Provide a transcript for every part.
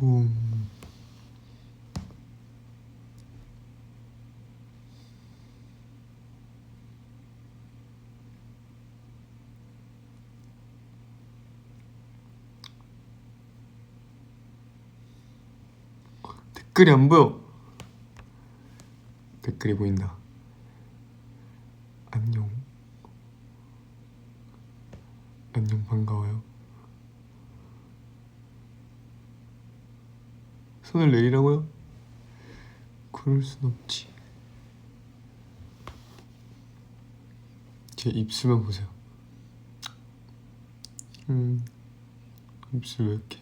봄. 댓글이 안 보여. 댓글이 보인다. 안녕. 안녕, 반가워요. 손을 내리라고요? 그럴 순 없지. 제 입술만 보세요. 입술 왜 이렇게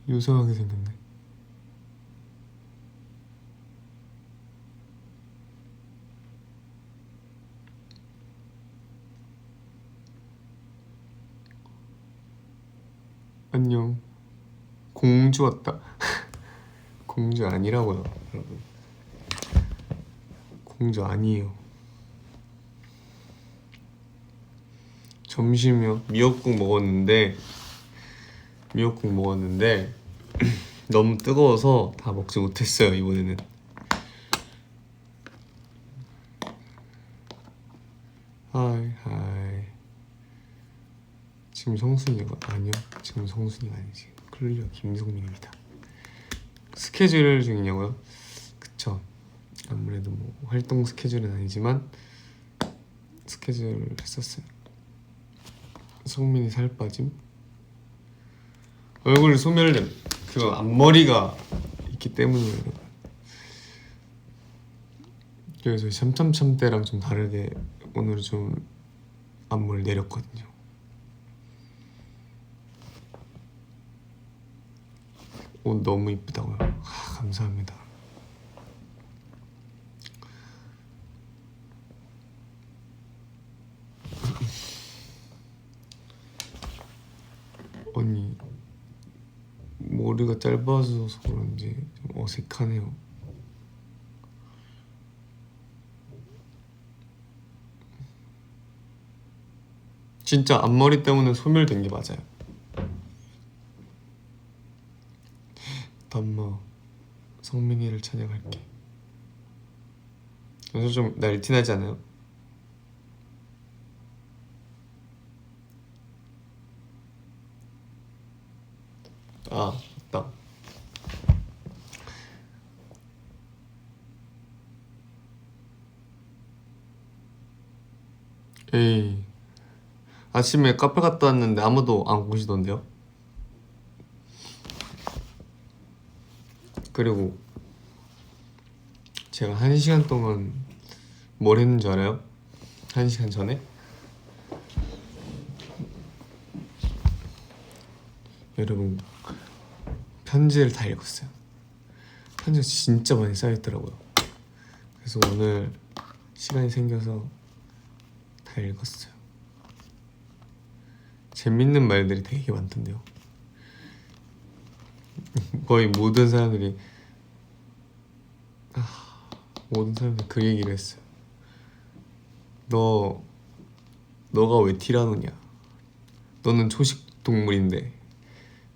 요상하게 생겼네. 안녕. 공주 왔다. 공주 아니라고요, 여러분. 공주 아니에요. 점심이요? 미역국 먹었는데 너무 뜨거워서 다 먹지 못했어요, 이번에는. 하이. 지금 성순이가 아니요, 지금 성순이가 아니지. 클리어 김성민입니다. 스케줄 중이냐고요? 그쵸. 아무래도 뭐 활동 스케줄은 아니지만 스케줄을 했었어요. 성민이 살 빠짐? 얼굴이 소멸됨. 그 앞머리가 있기 때문이에요. 그래서 참참참 때랑 좀 다르게 오늘 좀 앞머리 내렸거든요. 옷 너무 이쁘다고요? 감사합니다. 언니 머리가 짧아서 그런지 좀 어색하네요. 진짜 앞머리 때문에 소멸된 게 맞아요. 엄마 성민이를 찬양할게. 그래서 좀 날티나지 않아요? 아, 맞다. 에이, 아침에 카페 갔다 왔는데 아무도 안 보시던데요? 그리고 제가 1시간 동안 뭘 했는지 알아요? 1시간 전에? 여러분, 편지를 다 읽었어요. 편지가 진짜 많이 쌓여있더라고요. 그래서 오늘 시간이 생겨서 다 읽었어요. 재밌는 말들이 되게 많던데요. 거의 모든 사람들이 그 얘기를 했어요. 너가 왜 티라노냐? 너는 초식 동물인데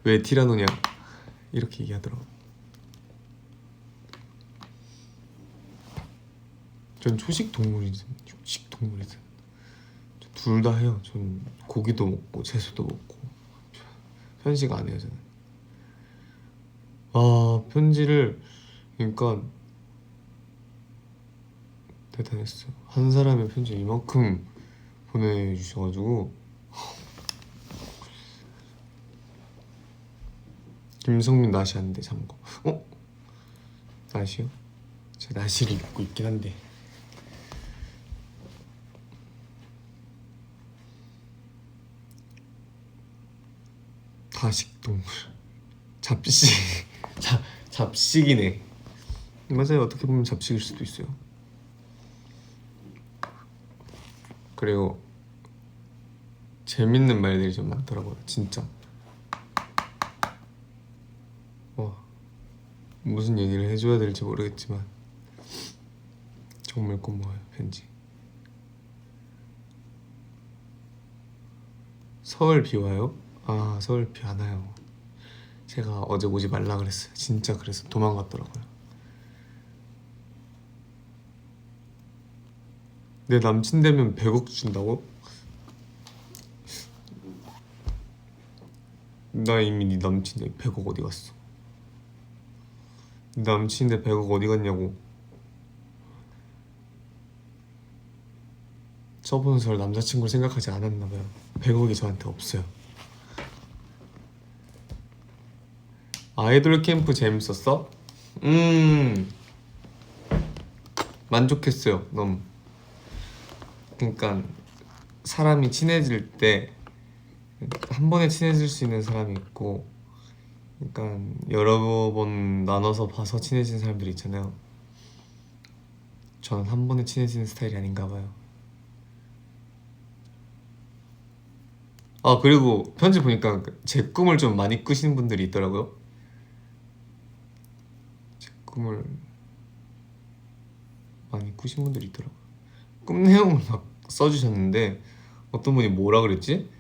왜 티라노냐? 이렇게 얘기하더라고. 전 초식 동물이든 육식 동물이든 둘 다 해요. 전 고기도 먹고 채소도 먹고 편식 안 해요, 저는. 편지를, 그러니까 대단했어요. 한 사람의 편지 이만큼 보내주셔가지고. 김성민 나시한데 참고. 나시요? 제가 나시를 입고 있긴 한데. 다식동물. 잡식이네. 맞아요. 어떻게 보면 잡식일 수도 있어요. 그리고 재밌는 말들이 좀 많더라고요. 진짜. 무슨 얘기를 해줘야 될지 모르겠지만 정말 고마워요. 편지. 서울 비 와요? 서울 비 안 와요. 제가 어제 오지 말라 그랬어요. 진짜 그래서 도망갔더라고요. 내 남친 되면 100억 준다고? 나 이미 네 남친인데 100억 어디 갔어? 네 남친인데 100억 어디 갔냐고. 저번 설 남자친구를 생각하지 않았나봐요. 100억이 저한테 없어요. 아이돌 캠프 재밌었어? 만족했어요. 너무. 그러니까 사람이 친해질 때 한 번에 친해질 수 있는 사람이 있고, 그러니까 여러 번 나눠서 봐서 친해진 사람들이 있잖아요. 저는 한 번에 친해지는 스타일이 아닌가 봐요. 아, 그리고 편지 보니까 제 꿈을 좀 많이 꾸시는 분들이 있더라고요. 제 꿈을 많이 꾸신 분들이 있더라고요. 꿈 내용을 막 써주셨는데 어떤 분이 뭐라 그랬지?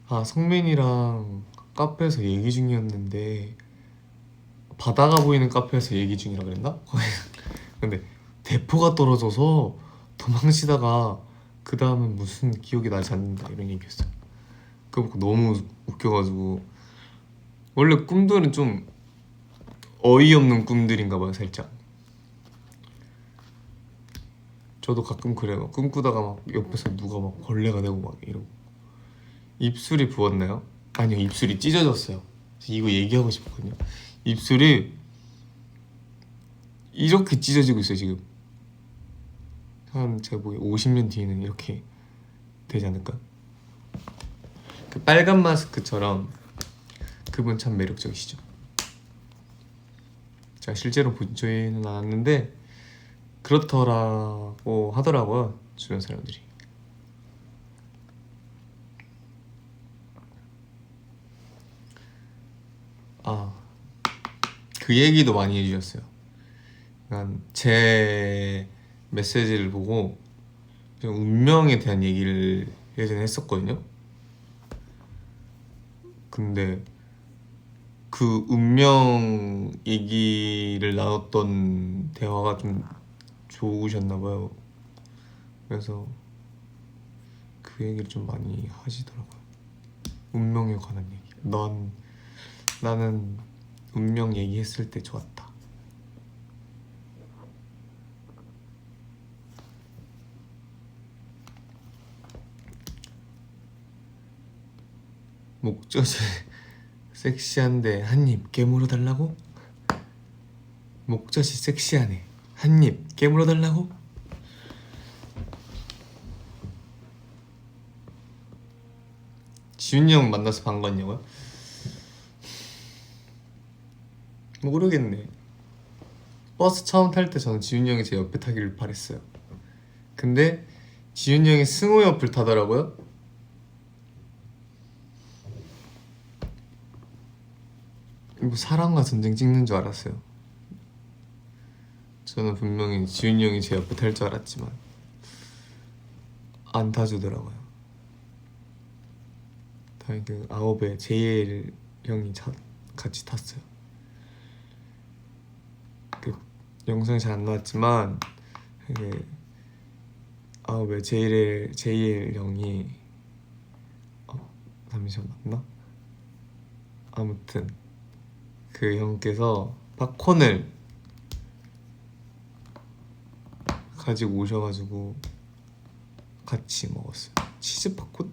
아, 성민이랑 카페에서 얘기 중이었는데 바다가 보이는 카페에서 얘기 중이라 그랬나? 근데 대포가 떨어져서 도망치다가 그 다음은 무슨 기억이 나지 않는다 이런 얘기였어요. 그거 보고 너무 웃겨가지고. 원래 꿈들은 좀 어이없는 꿈들인가 봐요, 살짝. 저도 가끔 그래요. 꿈꾸다가 막 옆에서 누가 막 벌레가 되고 막 이러고. 입술이 부었나요? 아니요, 입술이 찢어졌어요. 이거 얘기하고 싶거든요. 입술이 이렇게 찢어지고 있어요 지금. 한 제가 보기에 50년 뒤에는 이렇게 되지 않을까? 그 빨간 마스크처럼. 그분 참 매력적이시죠. 제가 실제로 보지는 않았는데 그렇더라고 하더라고요, 주변 사람들이. 아, 그 얘기도 많이 해주셨어요. 그러니까 제 메시지를 보고 좀 운명에 대한 얘기를 예전에 했었거든요. 근데 그 운명 얘기를 나눴던 대화가 좀 좋으셨나 봐요. 그래서 그 얘기를 좀 많이 하시더라고요. 운명에 관한 얘기. 나는 운명 얘기했을 때 좋았다. 목젖이 섹시한데 한 입 깨물어 달라고? 목젖이 섹시하네, 한 입 깨물어 달라고? 지훈이 형 만나서 반가웠냐고요? 모르겠네. 버스 처음 탈 때 저는 지훈이 형이 제 옆에 타기를 바랬어요. 근데 지훈이 형이 승호 옆을 타더라고요. 뭐 사랑과 전쟁 찍는 줄 알았어요. 저는 분명히 지훈이 형이 제 옆에 탈 줄 알았지만 안 타주더라고요. 다행히 그 아홉에 제이엘 형이 같이 탔어요. 그 영상이 잘 안 나왔지만 그 아홉에 제이엘 형이 잠시만, 맞나? 아무튼 그 형께서 팝콘을 가지고 오셔가지고 같이 먹었어요. 치즈 팝콘?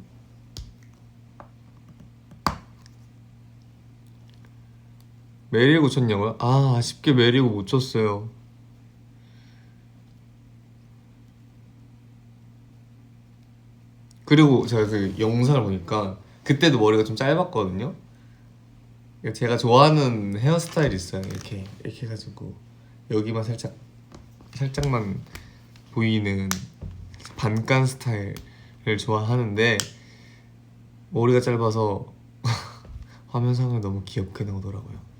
메리고 쳤냐고요? 아, 아쉽게 메리고 못 쳤어요. 그리고 제가 그 영상을 보니까 그때도 머리가 좀 짧았거든요. 제가 좋아하는 헤어스타일이 있어요. 이렇게 해가지고 여기만 살짝만 보이는 반깐 스타일을 좋아하는데 머리가 짧아서 화면상을 너무 귀엽게 나오더라고요.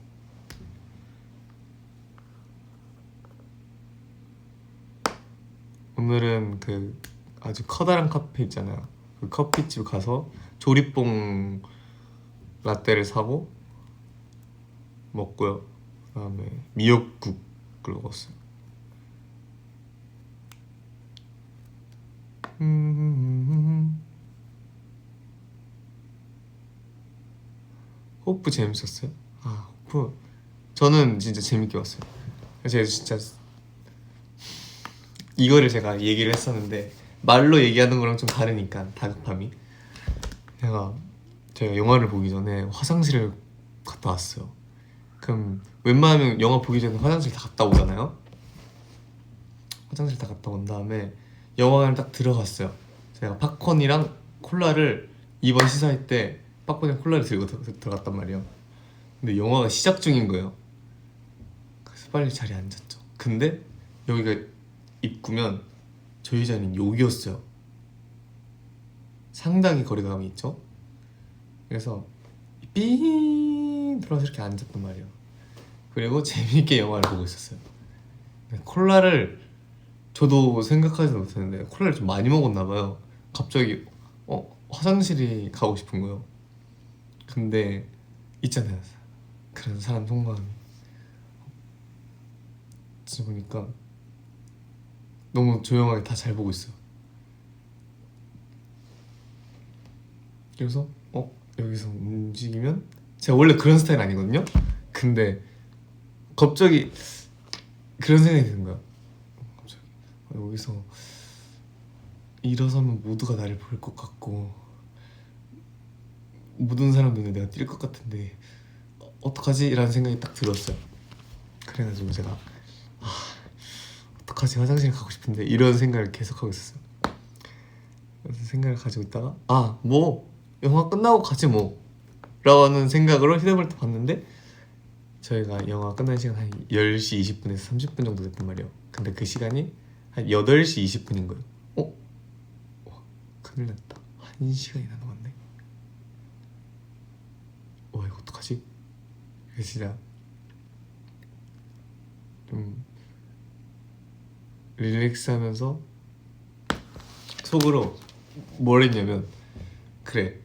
오늘은 그 아주 커다란 카페 있잖아요. 그 커피집 가서 조리뽕 라떼를 사고 먹고요. 그다음에 미역국을 먹었어요. 호프 재밌었어요? 아, 호프 저는 진짜 재밌게 봤어요. 제가 진짜 이거를 제가 얘기를 했었는데 말로 얘기하는 거랑 좀 다르니까 다급함이 제가 영화를 보기 전에 화장실을 갔다 왔어요. 그럼 웬만하면 영화 보기 전에 화장실 다 갔다 오잖아요. 화장실 다 갔다 온 다음에 영화관을 딱 들어갔어요. 제가 팝콘이랑 콜라를 이번 시사회 때 팝콘이랑 콜라를 들고 들어갔단 말이에요. 근데 영화가 시작 중인 거예요. 그래서 빨리 자리에 앉았죠. 근데 여기가 입구면 저희 자리는 여기였어요. 상당히 거리감이 있죠. 그래서 삥 들어와서 이렇게 앉았단 말이에요. 그리고 재미있게 영화를 보고 있었어요. 콜라를 저도 생각하지 못했는데 콜라를 좀 많이 먹었나 봐요. 갑자기 화장실이 가고 싶은 거예요. 근데 있잖아요, 그런 사람 속마음이. 진짜 보니까 너무 조용하게 다 잘 보고 있어요. 그래서 여기서 움직이면 제가 원래 그런 스타일 아니거든요. 근데 갑자기 그런 생각이 드는 거야. 갑자기 여기서 일어서면 모두가 나를 볼 것 같고 모든 사람 눈에 내가 띌 것 같은데 어떡하지? 라는 생각이 딱 들었어요. 그래가지고 제가 어떡하지? 화장실 가고 싶은데 이런 생각을 계속하고 있었어요. 그래서 생각을 가지고 있다가 뭐 영화 끝나고 가지 뭐 라는 생각으로 휴대폰을 또 봤는데 저희가 영화 끝난 시간 한 10시 20분에서 30분 정도 됐단 말이에요. 근데 그 시간이 한 8시 20분인 거예요. 큰일 났다. 1시간이나 남았네. 이거 어떡하지? 그래서 진짜 좀 릴렉스하면서 속으로 뭘 했냐면 그래,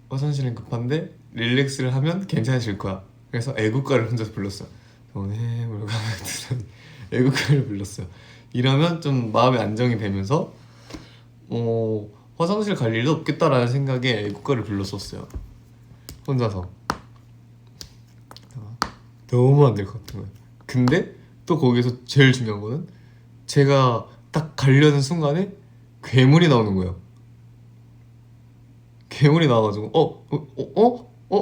화장실은 급한데 릴렉스를 하면 괜찮아질 거야. 그래서 애국가를 혼자서 불렀어요. 오늘 물가 애국가를 불렀어요. 이러면 좀 마음이 안정이 되면서 화장실 갈 일도 없겠다라는 생각에 애국가를 불렀었어요. 혼자서. 너무 안 될 것 같은 거예요. 근데 또 거기서 제일 중요한 거는 제가 딱 가려는 순간에 괴물이 나오는 거예요. 괴물이 나와가지고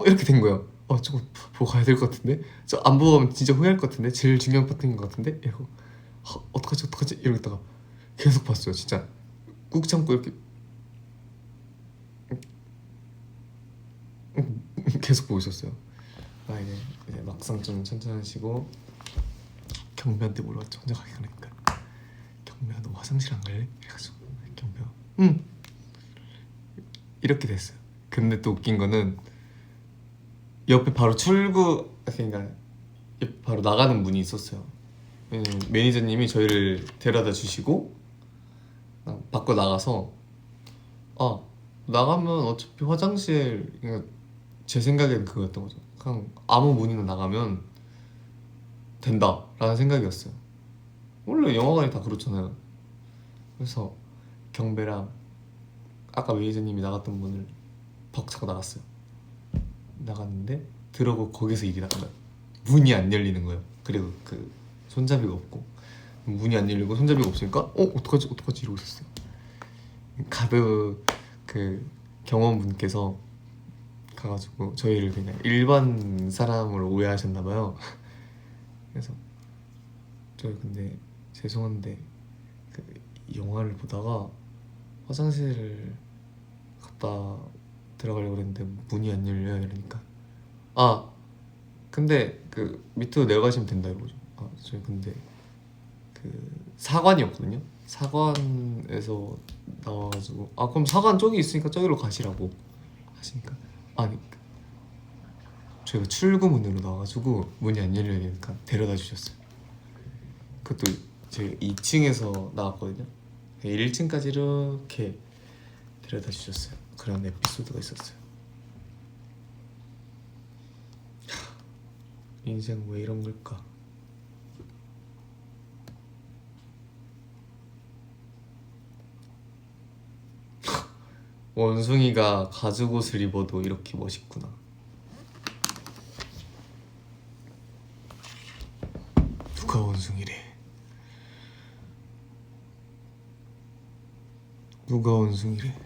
이렇게 된 거예요. 저거 보고 가야 될 것 같은데, 저 안 보고 가면 진짜 후회할 것 같은데, 제일 중요한 파트인 것 같은데 이러고 어떡하지 이러고 있다가 계속 봤어요. 진짜 꾹 참고 이렇게 계속 보고 있었어요. 이제 막상 좀 천천히하시고 경비한테 물어봤죠. 혼자 가기 그러니까 경비야 너 화장실 안 갈래? 이래가지고 경비야 응 이렇게 됐어요. 근데 또 웃긴 거는 옆에 바로 그러니까 옆에 바로 나가는 문이 있었어요. 매니저님이 저희를 데려다 주시고 밖으로 나가서 나가면 어차피 화장실, 그러니까 제 생각엔 그거였던 거죠. 그냥 아무 문이나 나가면 된다 라는 생각이었어요. 원래 영화관이 다 그렇잖아요. 그래서 경배랑 아까 매니저님이 나갔던 문을 벅차고 나갔어요. 나갔는데 들어오고 거기서 일이 나간 거예요. 문이 안 열리는 거예요. 그리고 그 손잡이가 없고 문이 안 열리고 손잡이가 없으니까 어떡하지 이러고 있었어요. 가드 그 경호원분께서 가가지고 저희를 그냥 일반 사람으로 오해하셨나봐요. 그래서 저희 근데 죄송한데 그 영화를 보다가 화장실을 갔다 들어가려고 그랬는데 문이 안 열려요. 이러니까 근데 그 밑으로 내려가시면 된다 이거죠. 저희 근데 그 사관이었거든요. 사관에서 나와가지고 그럼 사관 저기 있으니까 저기로 가시라고 하시니까 저희가 출구문으로 나와가지고 문이 안 열리니까 데려다 주셨어요. 그것도 저희 2층에서 나왔거든요. 1층까지 이렇게 데려다 주셨어요. 그런 에피소드가 있었어요. 인생 왜 이런 걸까? 원숭이가 가죽옷을 입어도 이렇게 멋있구나. 누가 원숭이래? 누가 원숭이래?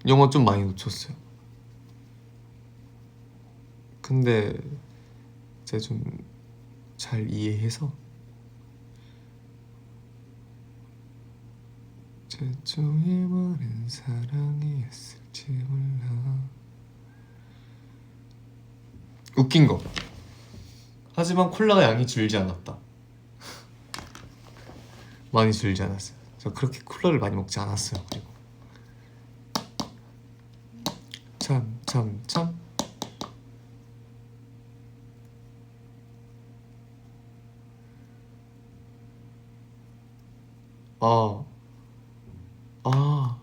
영어 좀 많이 놓쳤어요. 근데 제가 좀 잘 이해해서 저쪽에 많은 사랑이 있을지 몰라. 웃긴 거. 하지만 콜라가 양이 줄지 않았다. 많이 줄지 않았어요. 저 그렇게 콜라를 많이 먹지 않았어요. 그리고 참. 아, 아,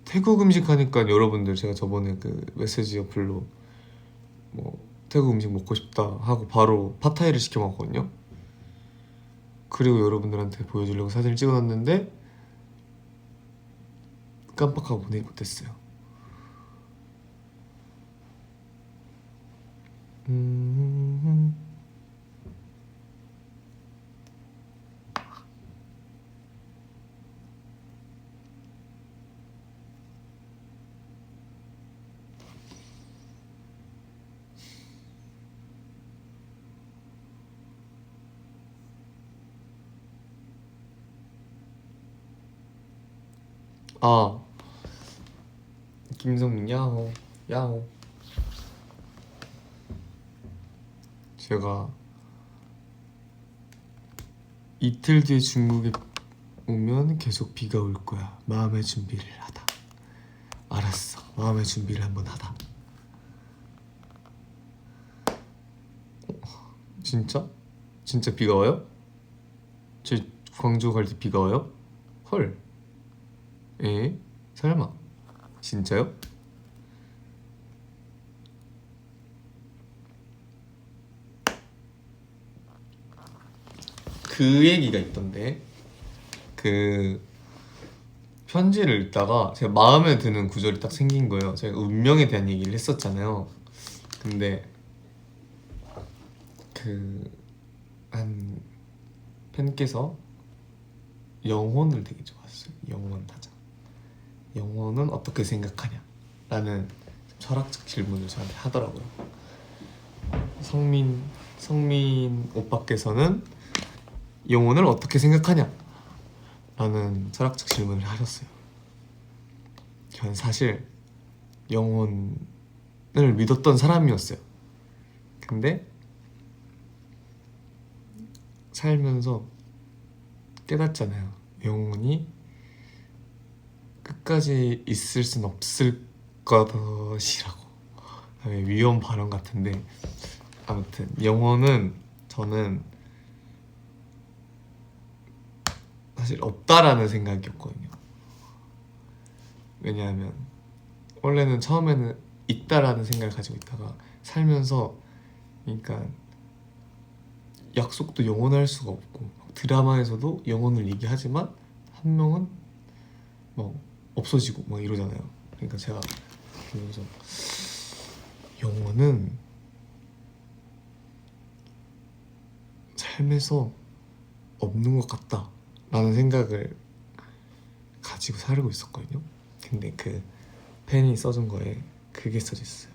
태국 음식 하니까 여러분들 제가 저번에 그 메시지 어플로 뭐 태국 음식 먹고 싶다 하고 바로 팟타이를 시켜 먹었거든요. 그리고 여러분들한테 보여주려고 사진을 찍어놨는데 깜빡하고 보내지 못했어요. 아, 김성민 야호 야호. 제가 이틀 뒤에 중국에 오면 계속 비가 올 거야. 마음의 준비를 하다. 알았어. 마음의 준비를 한번 하다. 진짜? 진짜 비가 와요? 제 광주 갈 때 비가 와요? 헐. 에? 설마? 진짜요? 그 얘기가 있던데. 그 편지를 읽다가 제가 마음에 드는 구절이 딱 생긴 거예요. 제가 운명에 대한 얘기를 했었잖아요. 근데 그 한 팬께서 영혼을 되게 좋아했어요. 영원하자. 영혼은 어떻게 생각하냐? 라는 철학적 질문을 저한테 하더라고요. 성민 오빠께서는 영혼을 어떻게 생각하냐? 라는 철학적 질문을 하셨어요. 저는 사실 영혼을 믿었던 사람이었어요. 근데 살면서 깨닫잖아요. 영혼이 끝까지 있을 순 없을 것이라고. 위험 발언 같은데 아무튼 영혼은 저는 사실 없다라는 생각이었거든요. 왜냐하면 원래는 처음에는 있다라는 생각을 가지고 있다가 살면서 그러니까 약속도 영원할 수가 없고 드라마에서도 영혼을 얘기하지만 한 명은 뭐 없어지고 막 이러잖아요. 그러니까 제가 그래서 영혼은 삶에서 없는 것 같다 라는 생각을 가지고 살고 있었거든요. 근데 그 팬이 써준 거에 그게 써져 있어요.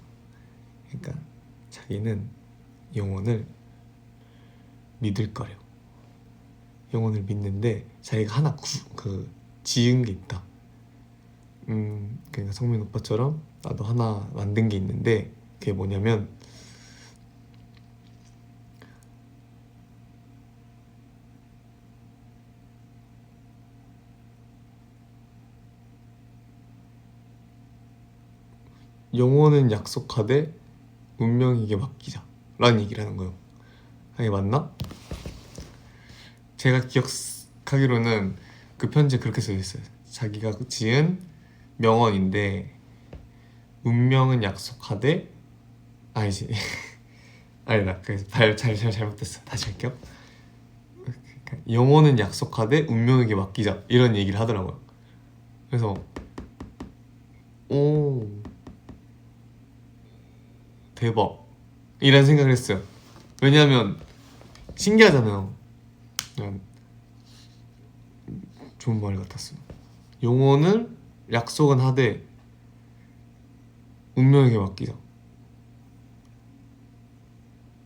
그러니까 자기는 영혼을 믿을 거래요. 영혼을 믿는데 자기가 하나 지은 게 있다. 그러니까 성민 오빠처럼 나도 하나 만든 게 있는데 그게 뭐냐면 영혼은 약속하되 운명에게 맡기자 라는 얘기를 하는 거예요. 이게 맞나? 제가 기억하기로는 그 편지에 그렇게 써있어요. 자기가 지은 명언인데 운명은 약속하되 아니지 아니다 그래서 잘못됐어. 다시 할게요. 그러니까 영혼은 약속하되 운명에게 맡기자 이런 얘기를 하더라고요. 그래서 오 대박 이런 생각을 했어요. 왜냐하면 신기하잖아요. 그냥 좋은 말 같았어요. 영혼을 약속은 하되 운명에게 맡기자.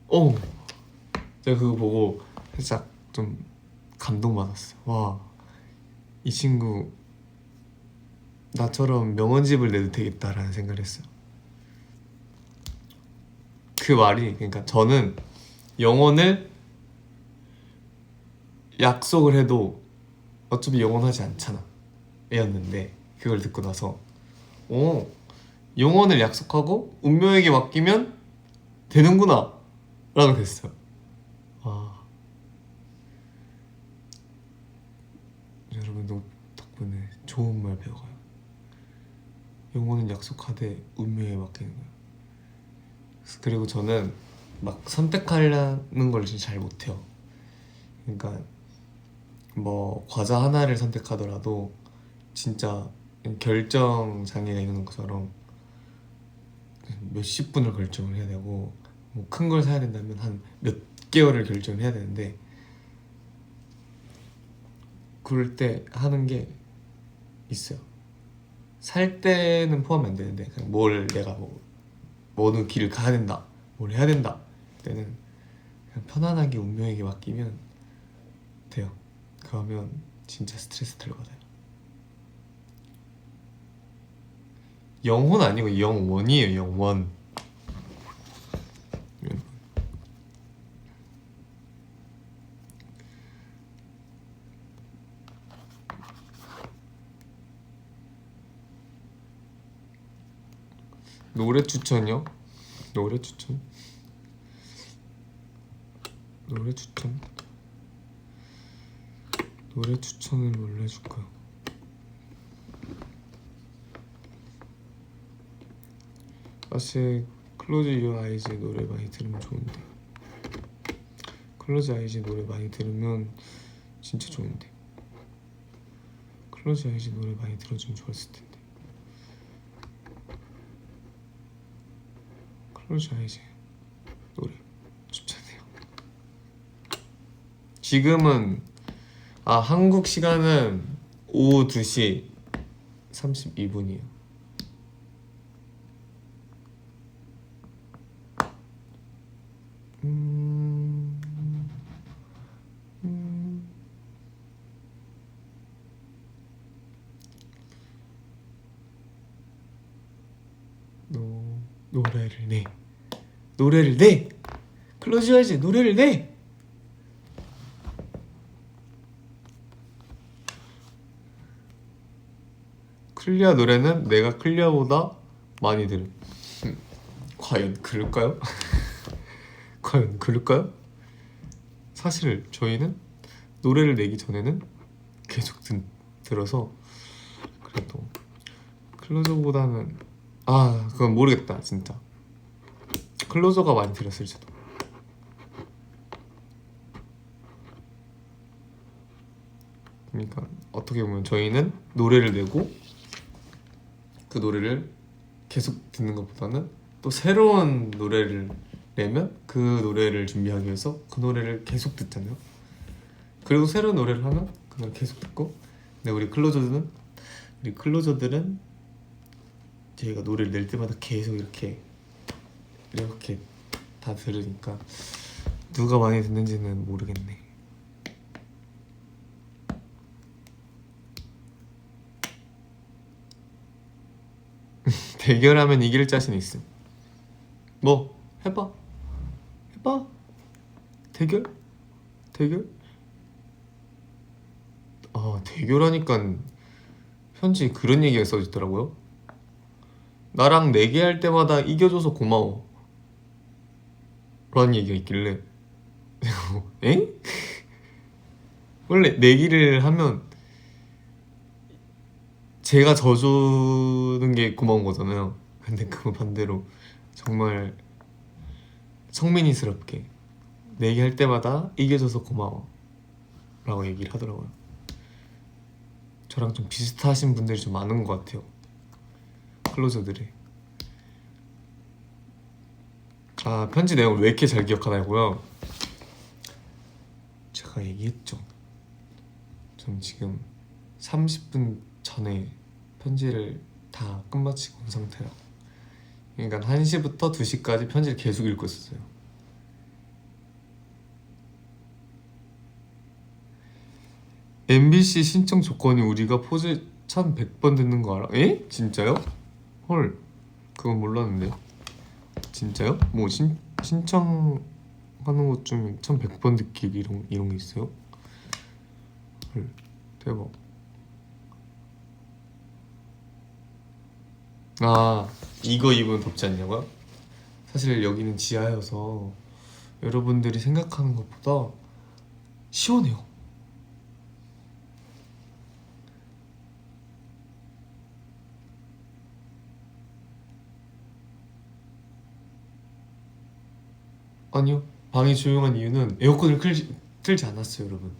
오 제가 그거 보고 살짝 좀 감동받았어요. 와, 이 친구 나처럼 명언집을 내도 되겠다라는 생각을 했어요. 그 말이 그러니까 저는 영혼을 약속을 해도 어차피 영원하지 않잖아 였는데 그걸 듣고 나서 오 영혼을 약속하고 운명에게 맡기면 되는구나 라고 됐어요. 와 여러분도 덕분에 좋은 말 배워가요. 영혼은 약속하되 운명에 맡기는 거예요. 그리고 저는 막 선택하려는 걸 진짜 잘 못해요. 그러니까 뭐 과자 하나를 선택하더라도 진짜 결정 장애가 있는 것처럼 몇십 분을 결정을 해야 되고 뭐 큰 걸 사야 된다면 한 몇 개월을 결정을 해야 되는데 그럴 때 하는 게 있어요. 살 때는 포함이 안 되는데 그냥 뭘 내가 뭐 어느 길을 가야 된다 뭘 해야 된다 때는 그냥 편안하게 운명에게 맡기면 돼요. 그러면 진짜 스트레스 덜 받아요. 영혼 아니고 영원이에요. 영원. 노래 추천이요? 노래 추천? 노래 추천? 노래 추천을 뭘로 해줄까요? 사실 클로즈 유어 아이즈 노래 많이 들으면 좋은데 클로즈 아이즈 노래 많이 들으면 진짜 좋은데 클로즈 아이즈 노래 많이 들어주면 좋았을 텐데 클로즈 아이즈 노래 추천해요. 지금은 한국 시간은 오후 2시 32분이에요. 노래를 내 노래를 내 클로즈 아이즈 노래를 내 클리어 노래는 내가 클리어보다 많이 들음. 과연 그럴까요? 과연 그럴까요? 사실 저희는 노래를 내기 전에는 계속 들어서 그래도 클로저보다는 그건 모르겠다 진짜. 클로저가 많이 들었을지도. 그러니까 어떻게 보면 저희는 노래를 내고 그 노래를 계속 듣는 것보다는 또 새로운 노래를 내면 그 노래를 준비하기 위해서 그 노래를 계속 듣잖아요. 그리고 새로운 노래를 하면 그 노래 계속 듣고. 근데 우리 클로저들은 저희가 노래를 낼 때마다 계속 이렇게 다 들으니까 누가 많이 듣는지는 모르겠네. 대결하면 이길 자신 있음. 뭐 해봐 대결 대결하니까 편지 그런 얘기가 써있더라고요. 나랑 내기할 때마다 이겨줘서 고마워 라는 얘기가 있길래 엥? 원래 내기를 하면 제가 져주는 게 고마운 거잖아요. 근데 그거 반대로 정말 성민이스럽게 내기할 때마다 이겨줘서 고마워 라고 얘기를 하더라고요. 저랑 좀 비슷하신 분들이 좀 많은 것 같아요, 클로저들이. 아, 편지 내용을 왜 이렇게 잘 기억하냐고요? 제가 얘기했죠. 전 지금 30분 전에 편지를 다 끝마치고 온 상태라. 그러니까 1시부터 2시까지 편지를 계속 읽고 있었어요. MBC 신청 조건이 우리가 포즈 1100번 듣는 거 알아? 에? 진짜요? 헐, 그건 몰랐는데. 진짜요? 뭐 신청하는 것 중에 1100번 듣기 이런 게 있어요? 헐, 대박. 아, 이거 입으면 덥지 않냐고요? 사실 여기는 지하여서 여러분들이 생각하는 것보다 시원해요. 아니요, 방이 조용한 이유는 에어컨을 틀지 않았어요, 여러분.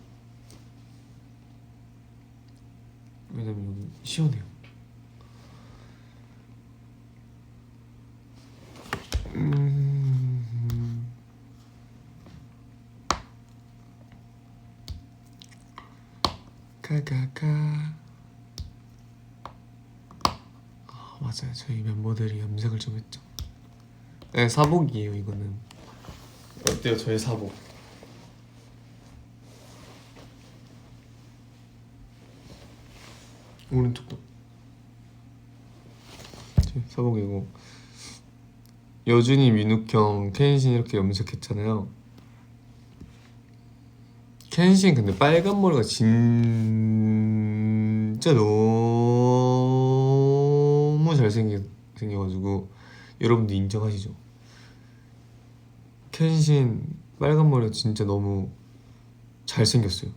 왜냐면 여기 시원해요. 가가가. 아, 맞아요, 저희 멤버들이 염색을 좀 했죠. 네, 사복이에요 이거는. 어때요, 저의 사복? 오른쪽도 제 사복이고, 여준이, 민욱형, 켄신 이렇게 염색했잖아요. 켄신 근데 빨간 머리가 진짜 너무 생겨가지고 여러분들 인정하시죠? 켄신 빨간 머리가 진짜 너무 잘생겼어요.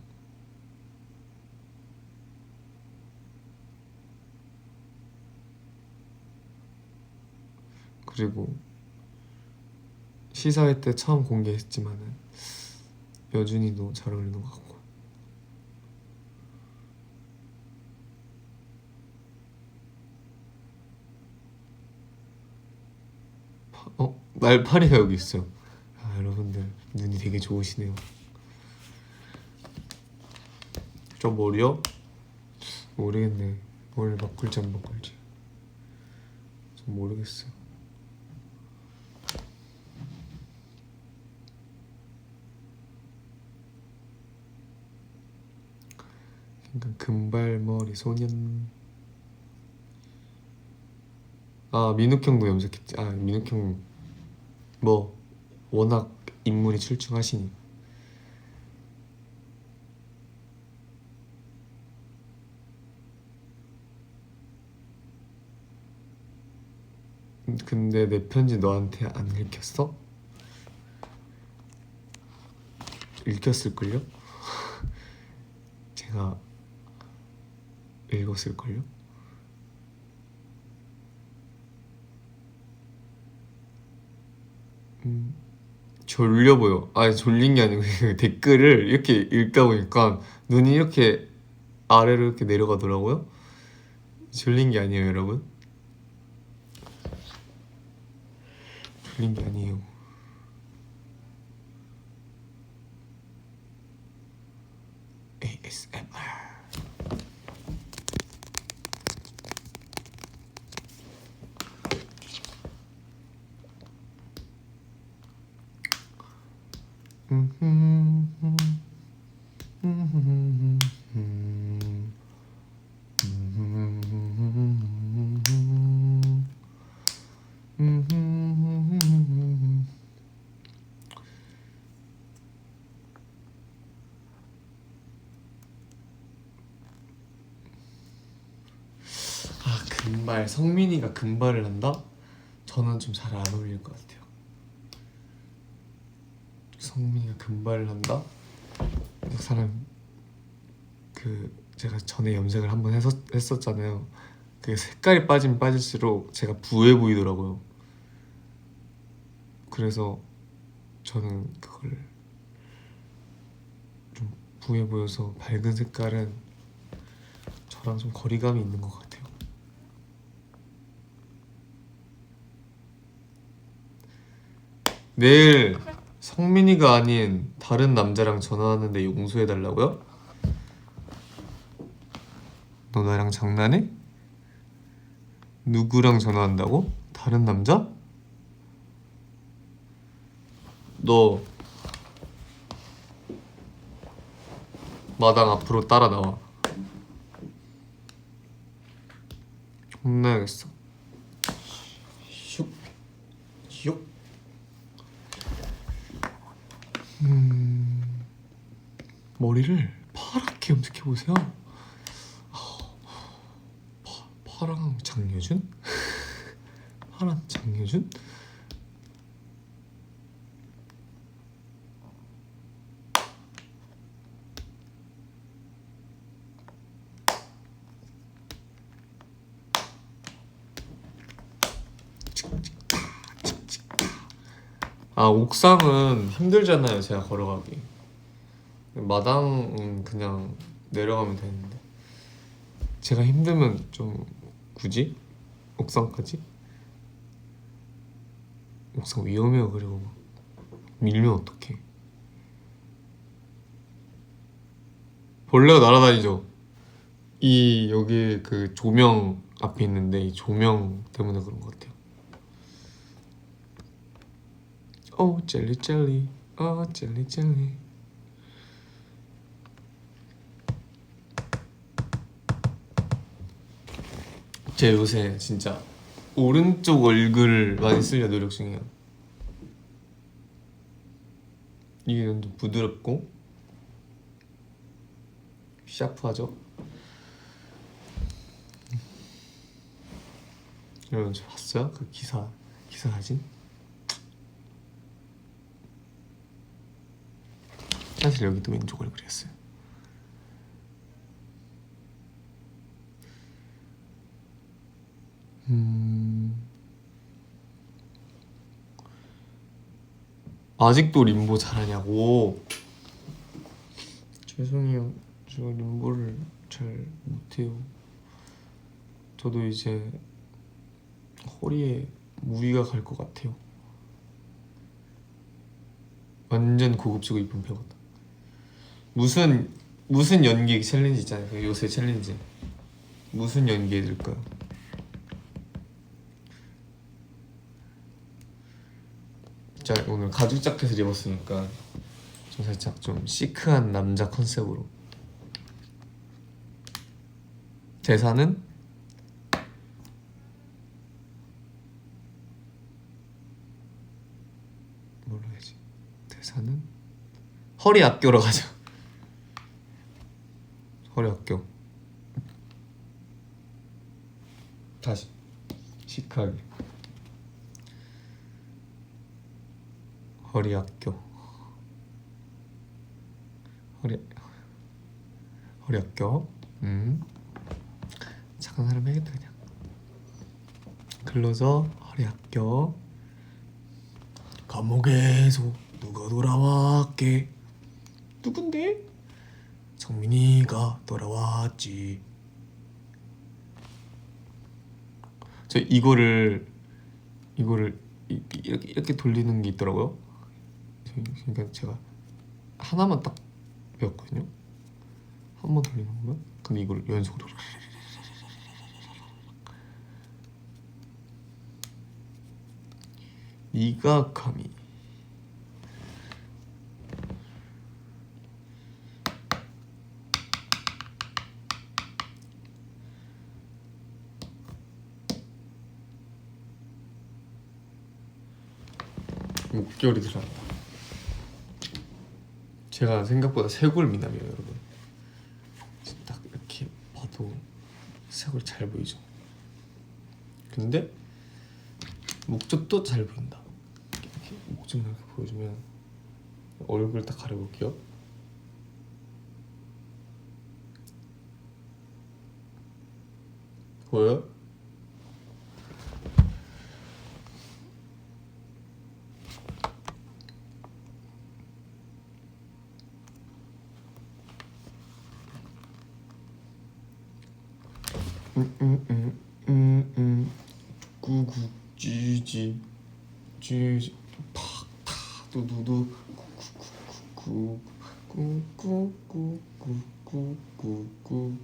그리고 시사회 때 처음 공개했지만은 여준이도 잘 어울리는 것 같고. 날파리가 여기 있어요. 아, 여러분들 눈이 되게 좋으시네요. 저 머리요? 모르겠네. 뭘 바꿀지 안 바꿀지 좀 모르겠어요. 그러니까 금발머리 소년. 아, 민욱형도 염색했지. 아, 민욱형 뭐 워낙 인물이 출중하시니. 근데 내 편지 너한테 안 읽혔어? 읽혔을걸요? 제가 읽었을걸요? 졸려 보여. 아니, 졸린 게 아니고 댓글을 이렇게 읽다 보니까 눈이 이렇게 아래로 이렇게 내려가더라고요. 졸린 게 아니에요, 여러분. 졸린 게 아니에요. ASMR. 아, 금발. 성민이가 금발을 한다? 저는 좀 잘 안 어울릴 것 같아요. 성민이가 금발을 한다? 그 사람 그 제가 전에 염색을 한번 했었잖아요. 그 색깔이 빠지면 빠질수록 제가 부해 보이더라고요. 그래서 저는 그걸 좀 부해 보여서 밝은 색깔은 저랑 좀 거리감이 있는 것 같아요. 내일 성민이가 아닌 다른 남자랑 전화하는데 용서해달라고요? 너 나랑 장난해? 누구랑 전화한다고? 다른 남자? 너 마당 앞으로 따라 나와. 혼나야겠어. 슉, 슉. 머리를 파랗게 염색해 보세요. 파랑 장여준? 파란 장여준? 아, 옥상은 힘들잖아요, 제가 걸어가기. 마당은 그냥 내려가면 되는데 제가 힘들면 좀 굳이 옥상까지? 옥상 위험해요. 그리고 막 밀면 어떡해. 벌레가 날아다니죠. 이 여기 그 조명 앞에 있는데 이 조명 때문에 그런 것 같아요. 오 젤리 젤리 젤리 젤리. 제가 요새 진짜 오른쪽 얼굴을 많이 쓰려 노력 중이에요. 이게 좀 부드럽고 샤프하죠? 여러분 저 봤어요? 그 기사 사진? 사실 여기도 왼쪽 얼굴이었어요. 아직도 림보 잘하냐고. 죄송해요. 저 림보를 잘 못해요. 저도 이제 허리에 무리가 갈 것 같아요. 완전 고급지고 이쁜 배우다. 무슨 연기 챌린지 있잖아요. 그 요새 챌린지. 무슨 연기 해줄까요? 자, 오늘 가죽 자켓을 입었으니까 좀 살짝 좀 시크한 남자 컨셉으로. 대사는 뭘로 해야지? 대사는 허리 아껴러 가자. 허리 아껴. 다시 시크하게. 허리 아껴. 허리 아껴. 착한 사람 해야겠다 그냥. 클로저 허리 아껴. 감옥에서 누가 돌아왔게. 누군데? 성민이가 돌아왔지. 저 이거를 이렇게 돌리는 게 있더라고요. 그러니까 제가 하나만 딱 배웠거든요. 한 번 돌리는 거면. 근데 이걸 연속으로 네가 감히 목결이 들어간다. 제가 생각보다 쇄골 미남이에요, 여러분. 딱 이렇게 봐도 쇄골 잘 보이죠? 근데 목젖도 잘 보인다. 이렇게 목젖 이렇게 보여주면 얼굴 딱 가려볼게요. 보여? 구구 찌지 찌지 팍타 두두두 구구구구구구구구구구구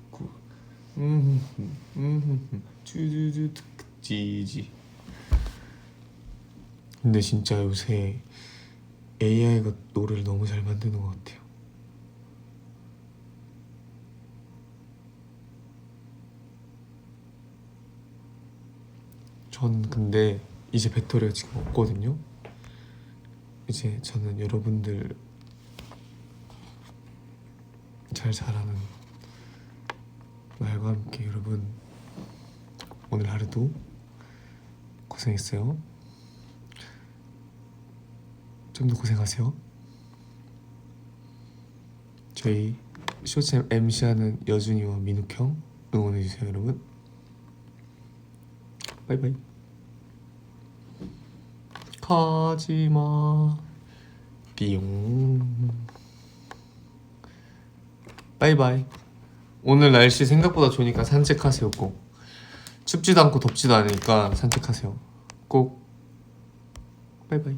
쭈쭈쭈 찌지. 근데 진짜 요새 AI가 노래를 너무 잘 만드는 것 같아요. 전 근데 이제 배터리가 지금 없거든요. 이제 저는 여러분들 잘 자라는 말과 함께 여러분 오늘 하루도 고생했어요. 좀 더 고생하세요. 저희 쇼츠 MC하는 여준이와 민욱형 응원해주세요 여러분. 바이바이. 가지마 띠용. 바이바이. 오늘 날씨 생각보다 좋으니까 산책하세요. 꼭 춥지도 않고 덥지도 않으니까 산책하세요 꼭. 바이바이.